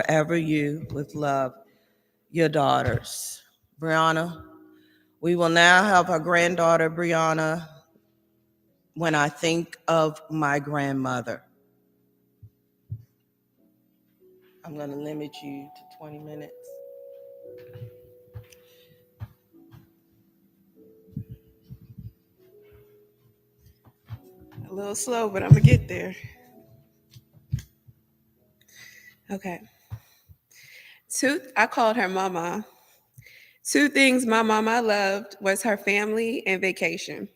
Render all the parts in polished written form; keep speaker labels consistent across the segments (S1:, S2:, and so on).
S1: Forever you with love, your daughters. Brianna, we will now have our granddaughter, Brianna, when I think of my grandmother. I'm going to limit you to 20 minutes. A little slow, but I'm going to get there. Okay. I called her Mama. Two things my mama loved was her family and vacation.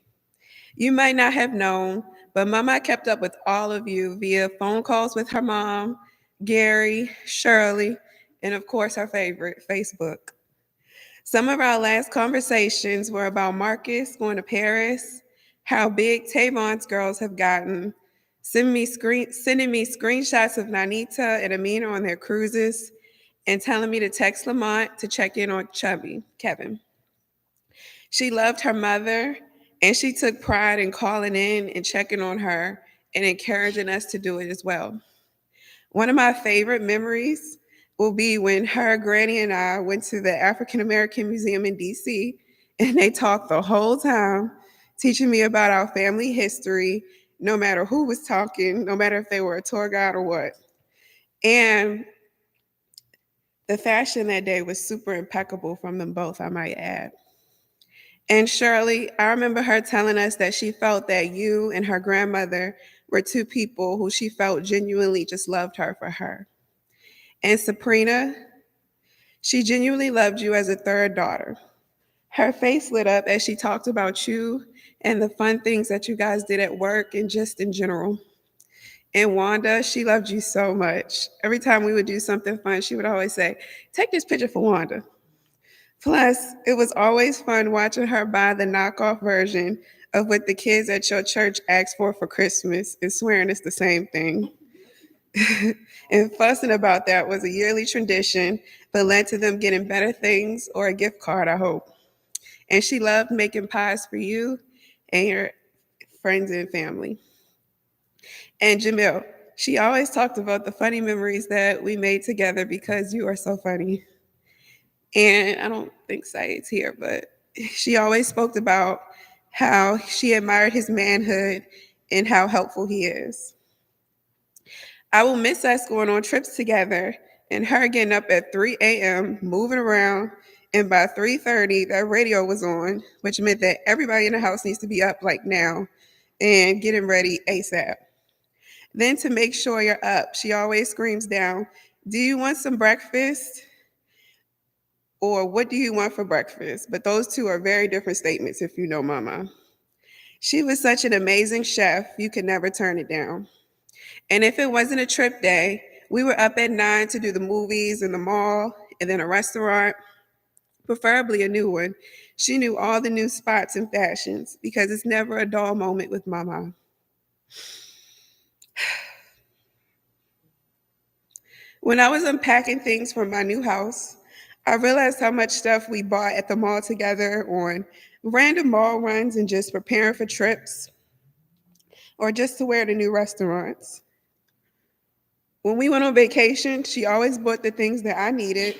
S1: You might not have known, but Mama kept up with all of you via phone calls with her mom, Gary, Shirley, and of course her favorite, Facebook. Some of our last conversations were about Marcus going to Paris, how big Tavon's girls have gotten, sending me screenshots of Nanita and Amina on their cruises, and telling me to text Lamont to check in on Chubby, Kevin. She loved her mother, and she took pride in calling in and checking on her and encouraging us to do it as well. One of my favorite memories will be when her, Granny, and I went to the African American Museum in DC, and they talked the whole time, teaching me about our family history, no matter who was talking, no matter if they were a tour guide or what. And the fashion that day was super impeccable from them both, I might add. And Shirley, I remember her telling us that she felt that you and her grandmother were two people who she felt genuinely just loved her for her. And Sabrina, she genuinely loved you as a third daughter. Her face lit up as she talked about you and the fun things that you guys did at work and just in general. And Wanda, she loved you so much. Every time we would do something fun, she would always say, "Take this picture for Wanda." Plus, it was always fun watching her buy the knockoff version of what the kids at your church asked for Christmas and swearing it's the same thing. And fussing about that was a yearly tradition, but led to them getting better things or a gift card, I hope. And she loved making pies for you and your friends and family. And Jamil, she always talked about the funny memories that we made together because you are so funny. And I don't think Saeed's here, but she always spoke about how she admired his manhood and how helpful he is. I will miss us going on trips together and her getting up at 3 a.m., moving around, and by 3:30, that radio was on, which meant that everybody in the house needs to be up like now and getting ready ASAP. Then to make sure you're up, she always screams down, "Do you want some breakfast?" Or "What do you want for breakfast?" But those two are very different statements if you know Mama. She was such an amazing chef, you could never turn it down. And if it wasn't a trip day, we were up at 9 to do the movies in the mall and then a restaurant, preferably a new one. She knew all the new spots and fashions because it's never a dull moment with Mama. When I was unpacking things for my new house, I realized how much stuff we bought at the mall together on random mall runs and just preparing for trips or just to wear to new restaurants. When we went on vacation, she always bought the things that I needed,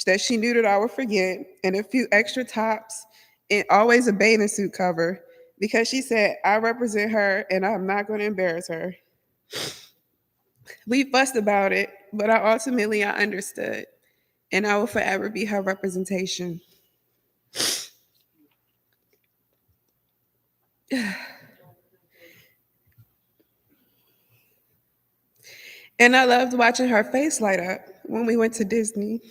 S1: that she knew that I would forget, and a few extra tops, and always a bathing suit cover, because she said, "I represent her and I'm not going to embarrass her." We fussed about it, but I understood, and I will forever be her representation. And I loved watching her face light up when we went to Disney.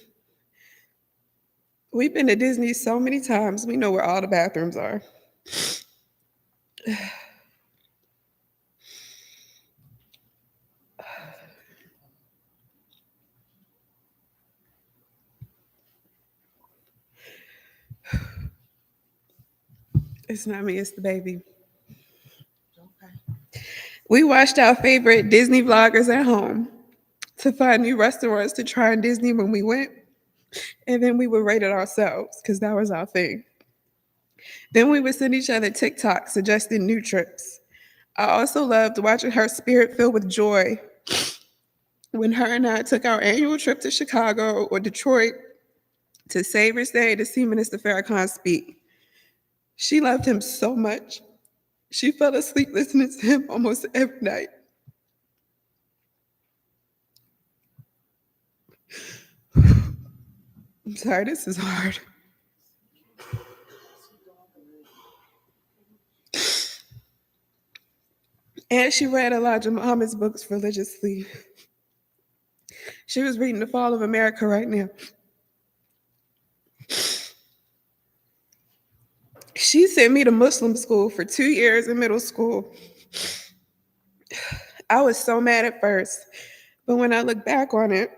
S1: We've been to Disney so many times, we know where all the bathrooms are. It's not me, it's the baby. We watched our favorite Disney vloggers at home to find new restaurants to try in Disney when we went, and then we would rate it ourselves because that was our thing. Then we would send each other TikToks suggesting new trips. I also loved watching her spirit filled with joy When her and I took our annual trip to Chicago or Detroit to Savers Day to see Minister Farrakhan speak, she loved him so much. She fell asleep listening to him almost every night. I'm sorry, this is hard. And she read Elijah Muhammad's books religiously. She was reading The Fall of America right now. She sent me to Muslim school for 2 years in middle school. I was so mad at first, but when I look back on it,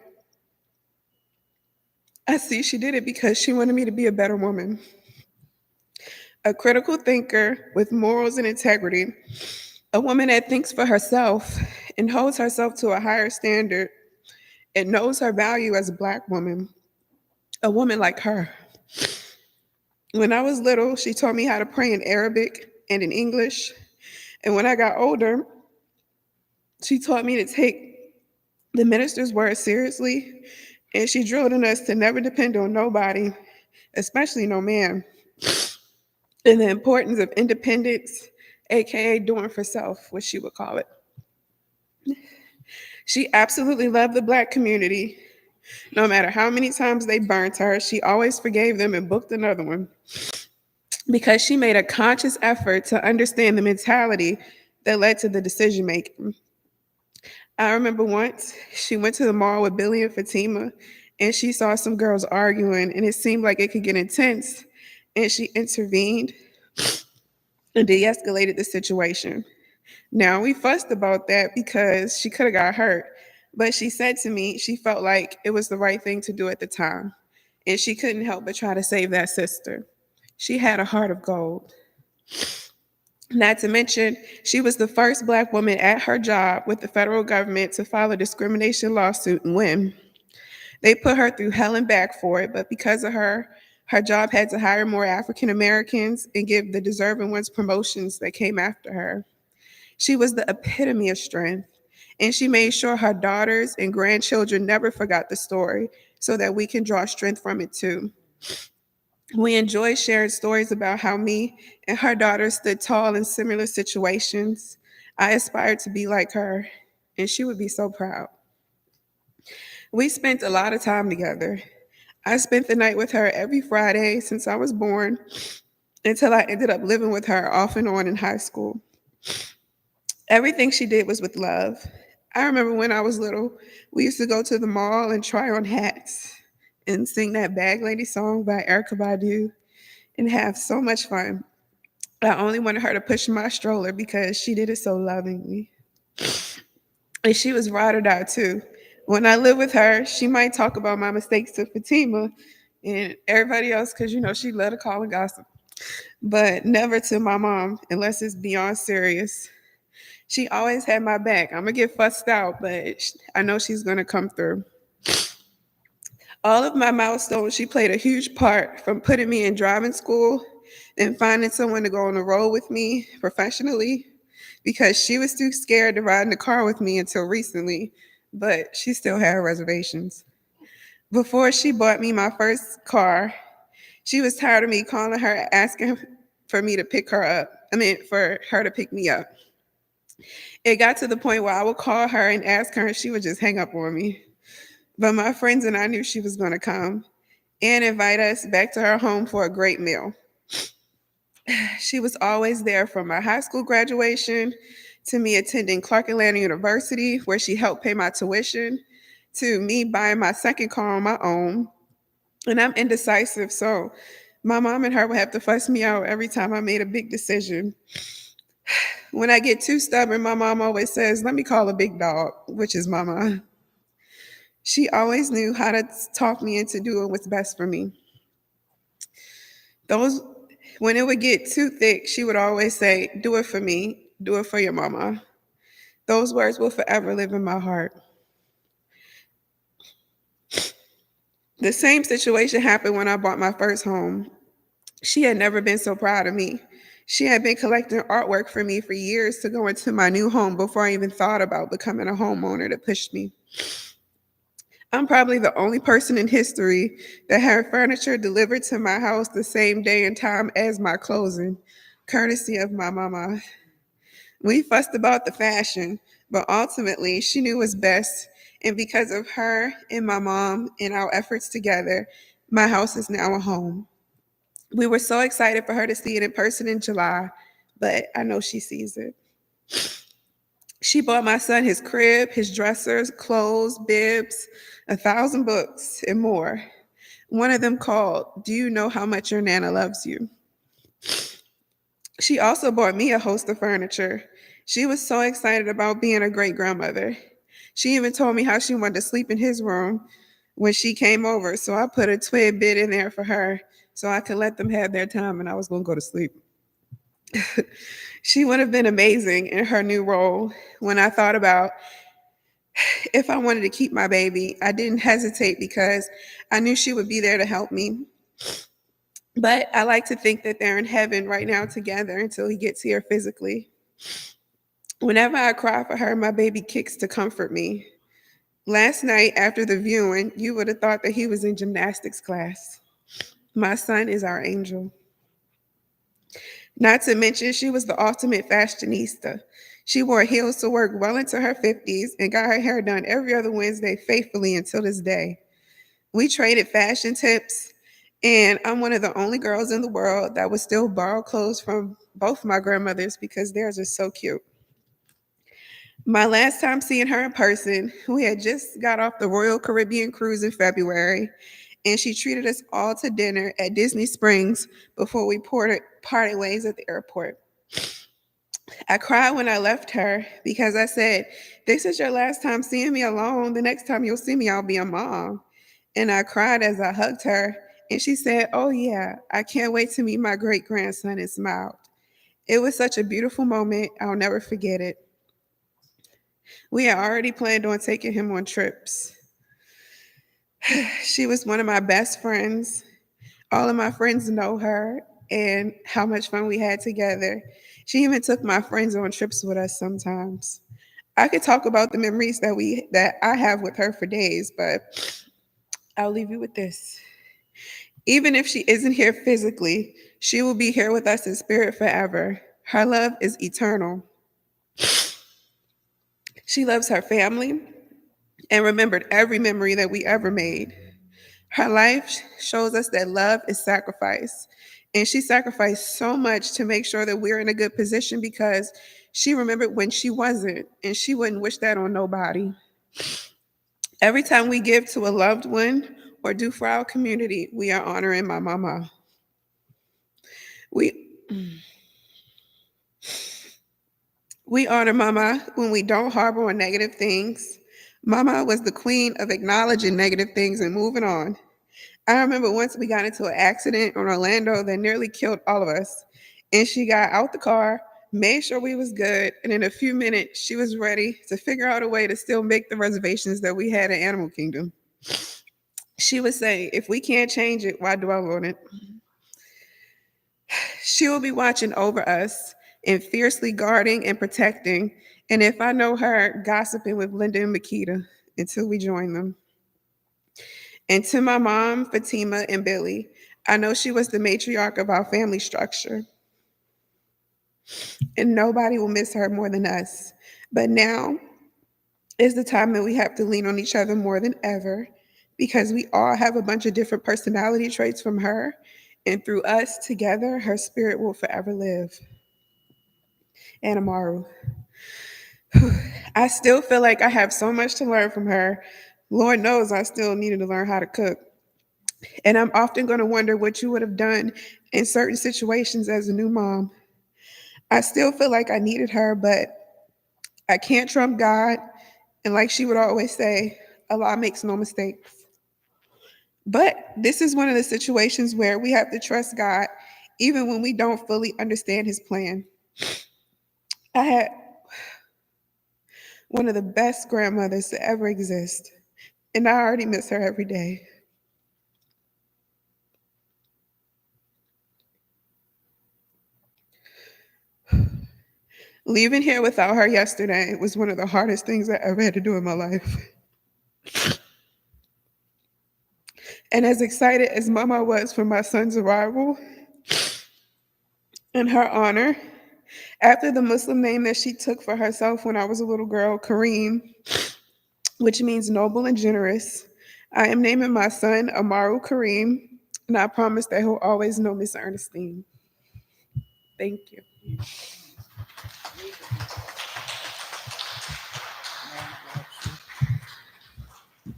S1: I see she did it because she wanted me to be a better woman, a critical thinker with morals and integrity, a woman that thinks for herself and holds herself to a higher standard and knows her value as a Black woman, a woman like her. When I was little, she taught me how to pray in Arabic and in English. And when I got older, she taught me to take the minister's word seriously. And she drilled in us to never depend on nobody, especially no man, and the importance of independence, AKA doing for self, what she would call it. She absolutely loved the Black community. No matter how many times they burnt her, she always forgave them and booked another one because she made a conscious effort to understand the mentality that led to the decision making. I remember once she went to the mall with Billy and Fatima, and she saw some girls arguing, and it seemed like it could get intense. And she intervened and de escalated the situation. Now, we fussed about that because she could have got hurt, but she said to me she felt like it was the right thing to do at the time, and she couldn't help but try to save that sister. She had a heart of gold. Not to mention, she was the first Black woman at her job with the federal government to file a discrimination lawsuit and win. They put her through hell and back for it, but because of her, her job had to hire more African Americans and give the deserving ones promotions that came after her. She was the epitome of strength, and she made sure her daughters and grandchildren never forgot the story so that we can draw strength from it too. We enjoy sharing stories about how me and her daughter stood tall in similar situations. I aspired to be like her, and she would be so proud. We spent a lot of time together. I spent the night with her every Friday since I was born until I ended up living with her off and on in high school. Everything she did was with love. I remember when I was little, we used to go to the mall and try on hats and sing that Bag Lady song by Erykah Badu and have so much fun. I only wanted her to push my stroller because she did it so lovingly. And she was ride or die too. When I lived with her, she might talk about my mistakes to Fatima and everybody else because, she let her call and gossip, but never to my mom unless it's beyond serious. She always had my back. I'm going to get fussed out, but I know she's going to come through. All of my milestones, she played a huge part, from putting me in driving school and finding someone to go on the road with me professionally because she was too scared to ride in the car with me until recently, but she still had reservations. Before she bought me my first car, she was tired of me calling her asking for me to pick her up. For her to pick me up. It got to the point where I would call her and ask her, and she would just hang up on me. But my friends and I knew she was going to come and invite us back to her home for a great meal. She was always there from my high school graduation to me attending Clark Atlanta University, where she helped pay my tuition, to me buying my second car on my own. And I'm indecisive, so my mom and her would have to fuss me out every time I made a big decision. When I get too stubborn, my mom always says, let me call a big dog, which is mama. She always knew how to talk me into doing what's best for me. Those, when it would get too thick, she would always say, do it for me, do it for your mama. Those words will forever live in my heart. The same situation happened when I bought my first home. She had never been so proud of me. She had been collecting artwork for me for years to go into my new home before I even thought about becoming a homeowner, that pushed me. I'm probably the only person in history that had furniture delivered to my house the same day and time as my closing, courtesy of my mama. We fussed about the fashion, but ultimately she knew what's best. And because of her and my mom and our efforts together, my house is now a home. We were so excited for her to see it in person in July, but I know she sees it. She bought my son his crib, his dressers, clothes, bibs, 1,000 books, and more. One of them called, "Do You Know How Much Your Nana Loves You?" She also bought me a host of furniture. She was so excited about being a great grandmother. She even told me how she wanted to sleep in his room when she came over. So I put a twin bed in there for her so I could let them have their time and I was going to go to sleep. She would have been amazing in her new role. When I thought about if I wanted to keep my baby, I didn't hesitate because I knew she would be there to help me. But I like to think that they're in heaven right now together until he gets here physically. Whenever I cry for her, my baby kicks to comfort me. Last night after the viewing, you would have thought that he was in gymnastics class. My son is our angel. Not to mention, she was the ultimate fashionista. She wore heels to work well into her 50s and got her hair done every other Wednesday faithfully until this day. We traded fashion tips, and I'm one of the only girls in the world that would still borrow clothes from both my grandmothers because theirs are so cute. My last time seeing her in person, we had just got off the Royal Caribbean cruise in February, and she treated us all to dinner at Disney Springs before we parted ways at the airport. I cried when I left her because I said, "This is your last time seeing me alone. The next time you'll see me, I'll be a mom." And I cried as I hugged her, and she said, "Oh, yeah, I can't wait to meet my great grandson," and smiled. It was such a beautiful moment. I'll never forget it. We had already planned on taking him on trips. She was one of my best friends. All of my friends know her and how much fun we had together. She even took my friends on trips with us sometimes. I could talk about the memories that I have with her for days, but I'll leave you with this. Even if she isn't here physically, she will be here with us in spirit forever. Her love is eternal. She loves her family and remembered every memory that we ever made. Her life shows us that love is sacrifice. And she sacrificed so much to make sure that we're in a good position because she remembered when she wasn't, and she wouldn't wish that on nobody. Every time we give to a loved one or do for our community, we are honoring my mama. We we honor mama when we don't harbor on negative things. Mama was the queen of acknowledging negative things and moving on. I remember once we got into an accident on Orlando that nearly killed all of us. And she got out the car, made sure we was good, and in a few minutes she was ready to figure out a way to still make the reservations that we had at Animal Kingdom. She would say, "If we can't change it, why dwell on it?" She will be watching over us and fiercely guarding and protecting. And if I know her, gossiping with Linda and Makita until we join them. And to my mom, Fatima, and Billy, I know she was the matriarch of our family structure, and nobody will miss her more than us. But now is the time that we have to lean on each other more than ever because we all have a bunch of different personality traits from her. And through us together, her spirit will forever live. And Amaru, I still feel like I have so much to learn from her. Lord knows I still needed to learn how to cook. And I'm often going to wonder what you would have done in certain situations as a new mom. I still feel like I needed her, but I can't trump God. And like she would always say, Allah makes no mistakes. But this is one of the situations where we have to trust God, even when we don't fully understand his plan. I had one of the best grandmothers to ever exist, and I already miss her every day. Leaving here without her yesterday was one of the hardest things I ever had to do in my life. And as excited as Mama was for my son's arrival, in her honor, after the Muslim name that she took for herself when I was a little girl, Kareem, which means noble and generous, I am naming my son Amaru Kareem, and I promise that he'll always know Miss Ernestine. Thank you.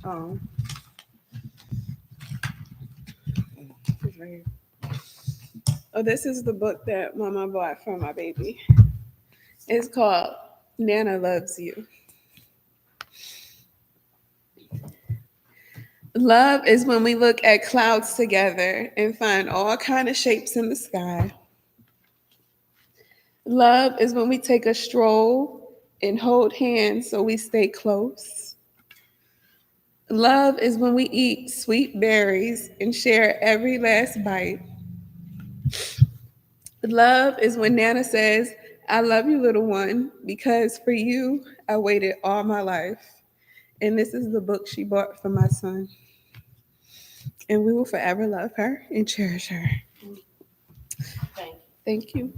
S1: Oh, it's right here. Oh, this is the book that Mama bought for my baby. It's called Nana Loves You. Love is when we look at clouds together and find all kind of shapes in the sky. Love is when we take a stroll and hold hands so we stay close. Love is when we eat sweet berries and share every last bite. Love is when Nana says, I love you, little one, because for you, I waited all my life. And this is the book she bought for my son. And we will forever love her and cherish her. Thank you.